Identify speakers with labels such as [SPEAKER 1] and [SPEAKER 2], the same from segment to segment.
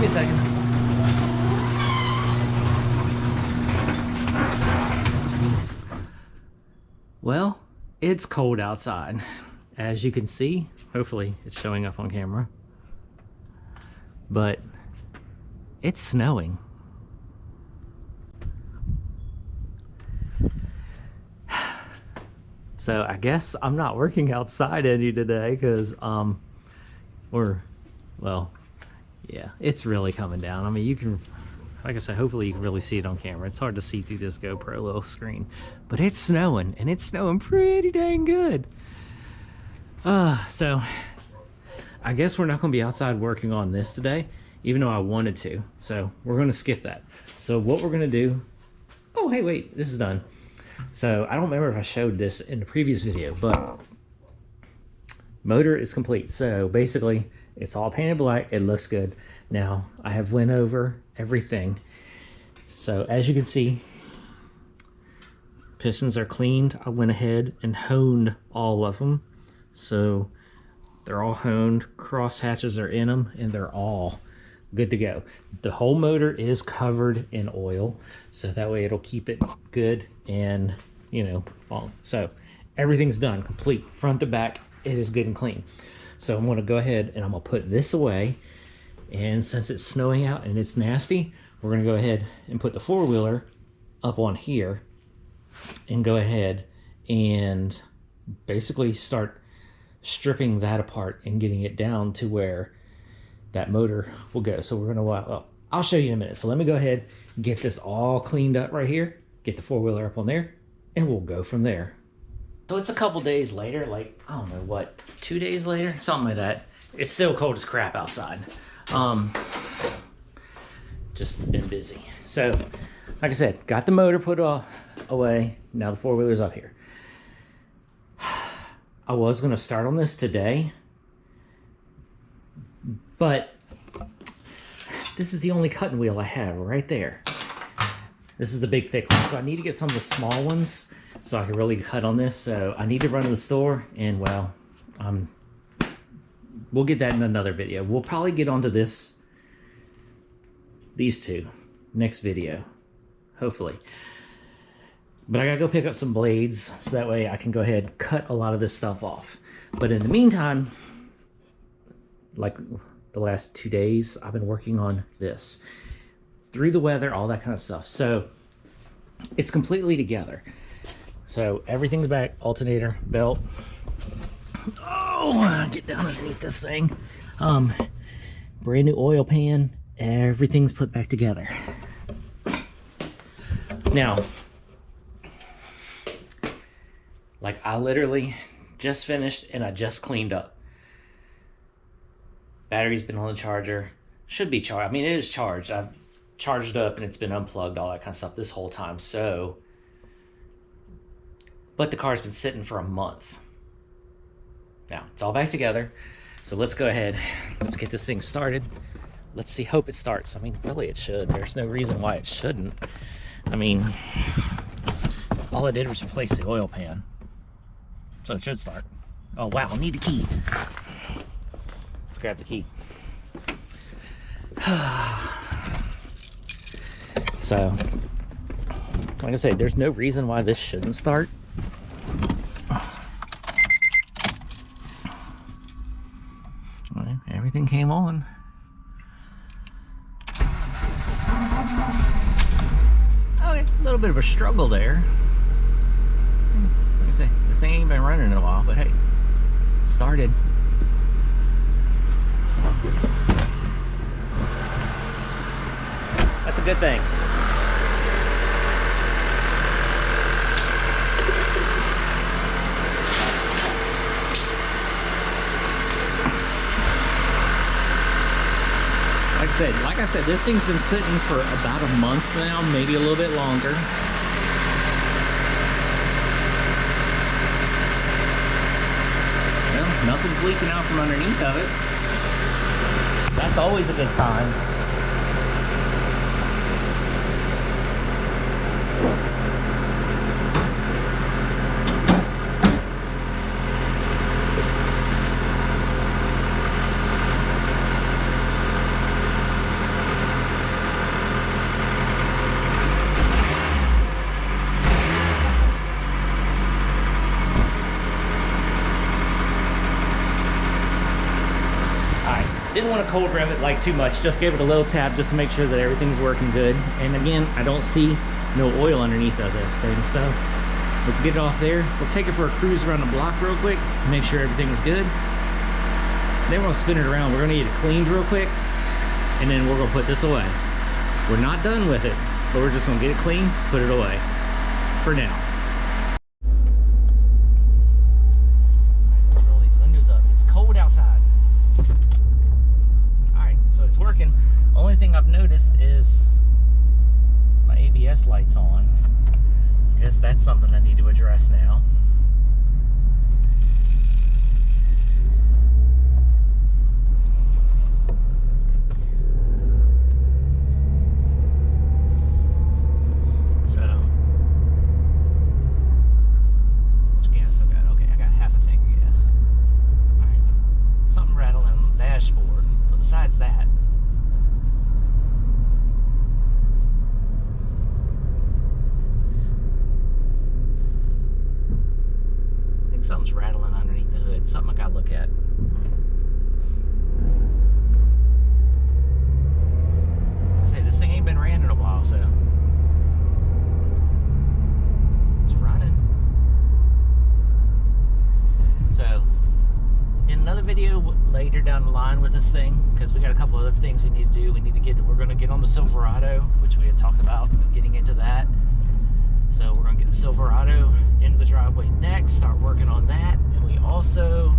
[SPEAKER 1] a second. Well, it's cold outside. As you can see, hopefully it's showing up on camera, but it's snowing. So I guess I'm not working outside any today because well, yeah, it's really coming down. I mean, you can, like I said, hopefully you can really see it on camera. It's hard to see through this GoPro little screen, but it's snowing, and it's snowing pretty dang good. So I guess we're not going to be outside working on this today, even though I wanted to. So we're going to skip that. So what we're going to do, oh, hey, wait, this is done. So I don't remember if I showed this in the previous video, but motor is complete. So basically it's all painted black. It looks good. Now I have went over everything. So as you can see, pistons are cleaned. I went ahead and honed all of them. So they're all honed, cross hatches are in them, and they're all good to go. The whole motor is covered in oil, so that way it'll keep it good, and you know, all. So everything's done, complete, front to back. It is good and clean. So I'm going to go ahead and I'm going to put this away, and since it's snowing out and it's nasty, we're going to go ahead and put the four-wheeler up on here and go ahead and basically start stripping that apart and getting it down to where that motor will go. So we're going to, well, I'll show you in a minute. So let me go ahead and get this all cleaned up right here, get the four-wheeler up on there, and we'll go from there. So it's a couple days later, like, I don't know what, 2 days later, something like that. It's still cold as crap outside. Just been busy. So like I said, got the motor put away. Now the four-wheeler's up here. I was going to start on this today, but this is the only cutting wheel I have right there. This is the big thick one, so I need to get some of the small ones so I can really cut on this. So I need to run to the store, and well, we'll get that in another video. We'll probably get onto these two next video, hopefully. But I gotta go pick up some blades so that way I can go ahead and cut a lot of this stuff off. But in the meantime, like the last 2 days, I've been working on this. Through the weather, all that kind of stuff. So it's completely together. So everything's back, alternator, belt. Oh, get down underneath this thing. Brand new oil pan. Everything's put back together. Now, like I literally just finished and I just cleaned up. Battery's been on the charger. Should be charged. I mean, it is charged. I've charged up and it's been unplugged, all that kind of stuff this whole time. So, but the car's been sitting for a month. Now, it's all back together. So let's go ahead. Let's get this thing started. Let's see, hope it starts. I mean, really it should. There's no reason why it shouldn't. I mean, all I did was replace the oil pan. So it should start. Oh wow, I need the key. Let's grab the key. So, like I said, there's no reason why this shouldn't start. Well, everything came on. Okay, a little bit of a struggle there. Like I say, this thing ain't been running in a while, but hey, it started. That's a good thing. Like I said, this thing's been sitting for about a month now, maybe a little bit longer. Well, nothing's leaking out from underneath of it. That's always a good sign. Didn't want to cold rev it like too much, just gave it a little tap just to make sure that everything's working good. And again, I don't see no oil underneath of this thing, so let's get it off there. We'll take it for a cruise around the block real quick, make sure everything's good. Then we'll spin it around. We're gonna get it cleaned real quick, and then we're gonna put this away. We're not done with it, but we're just gonna get it clean, put it away for now. Let's roll these windows up. It's cold outside. So it's working. Only thing I've noticed is my ABS light's on. I guess that's something I need to address now. So, how much gas I got? Okay, I got half a tank of gas. Alright. Something rattling on the dashboard. But besides that, something's rattling underneath the hood. Something I gotta look at. I say this thing ain't been ran in a while, so it's running. So in another video later down the line with this thing, because we got a couple other things we need to do. We're gonna get on the Silverado, which we had talked about getting into that. So we're gonna get the Silverado into the driveway next, start working on that. And we also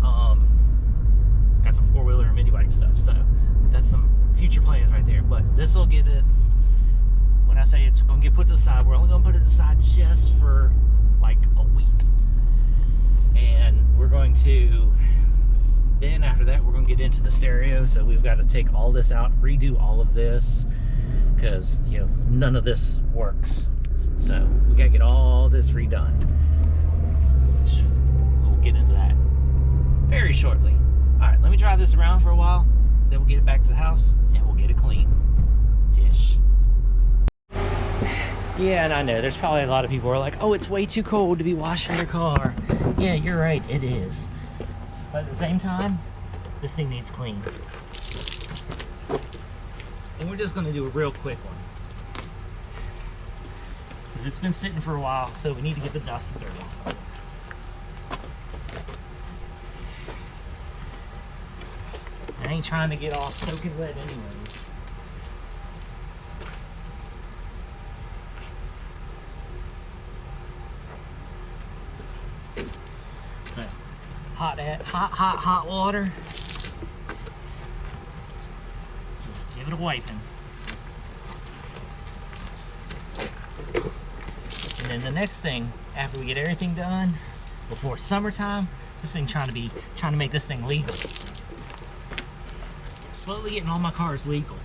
[SPEAKER 1] got some four-wheeler and mini bike stuff. So that's some future plans right there. But this will get it, when I say it's gonna get put to the side, we're only gonna put it to the side just for like a week. And we're going to, then after that, we're gonna get into the stereo. So we've got to take all this out, redo all of this, because, you know, none of this works. So we gotta get all this redone, which we'll get into that very shortly. All right, let me drive this around for a while, then we'll get it back to the house and we'll get it clean-ish. Yeah, and I know there's probably a lot of people who are like, oh, it's way too cold to be washing your car. Yeah, you're right, it is. But at the same time, this thing needs clean. And we're just gonna do a real quick one, because it's been sitting for a while, so we need to get the dust and dirt off. I ain't trying to get all soaking wet anyways. So, hot water. Just give it a wiping. And then the next thing, after we get everything done, before summertime, this thing trying to make this thing legal. Slowly getting all my cars legal.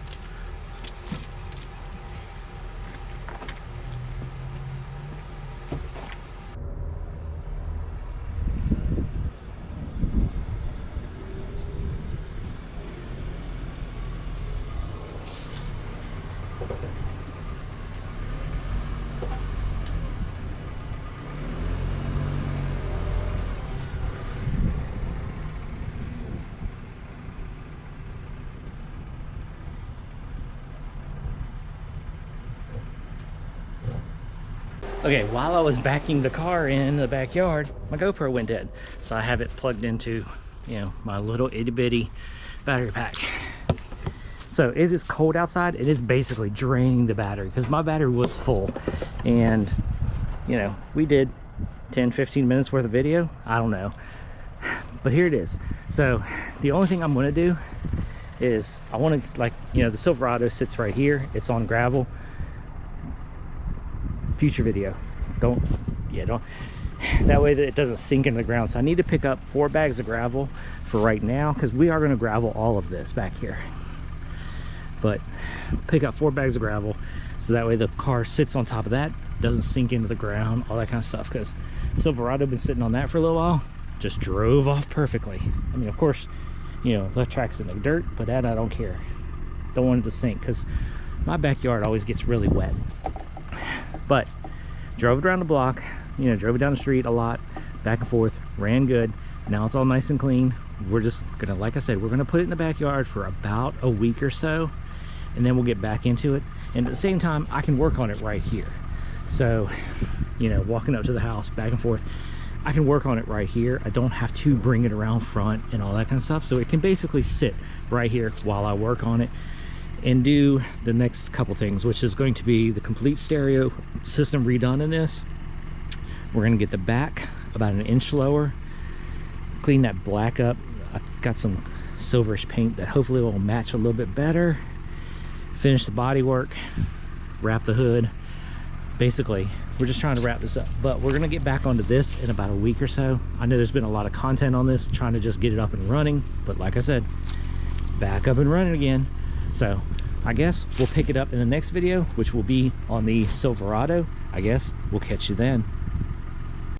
[SPEAKER 1] Okay, while I was backing the car in the backyard, my GoPro went dead. So I have it plugged into, you know, my little itty bitty battery pack. So it is cold outside. It is basically draining the battery because my battery was full. And, you know, we did 10-15 minutes worth of video. I don't know. But here it is. So the only thing I'm gonna do is I wanna, like, you know, the Silverado sits right here. It's on gravel. Future video, don't that way that it doesn't sink into the ground. So I need to pick up 4 bags of gravel for right now, because we are going to gravel all of this back here, but pick up 4 bags of gravel so that way the car sits on top of that, doesn't sink into the ground, all that kind of stuff. Because Silverado been sitting on that for a little while, just drove off perfectly. I mean, of course, you know, left tracks in the dirt, but that I don't care. Don't want it to sink because my backyard always gets really wet. But drove it around the block, you know, drove it down the street a lot, back and forth, ran good. Now it's all nice and clean. we're just gonna, like I said, we're gonna put it in the backyard for about a week or so, and then we'll get back into it. And at the same time, I can work on it right here. So, you know, walking up to the house, back and forth, I can work on it right here. I don't have to bring it around front and all that kind of stuff. So it can basically sit right here while I work on it and do the next couple things, which is going to be the complete stereo system redone in this. We're gonna get the back about an inch lower, clean that black up. I've got some silverish paint that hopefully will match a little bit better. Finish the body work, wrap the hood. Basically, we're just trying to wrap this up, but we're gonna get back onto this in about a week or so. I know there's been a lot of content on this, trying to just get it up and running, but like I said, it's back up and running again. So I guess we'll pick it up in the next video, which will be on the Silverado. I guess we'll catch you then.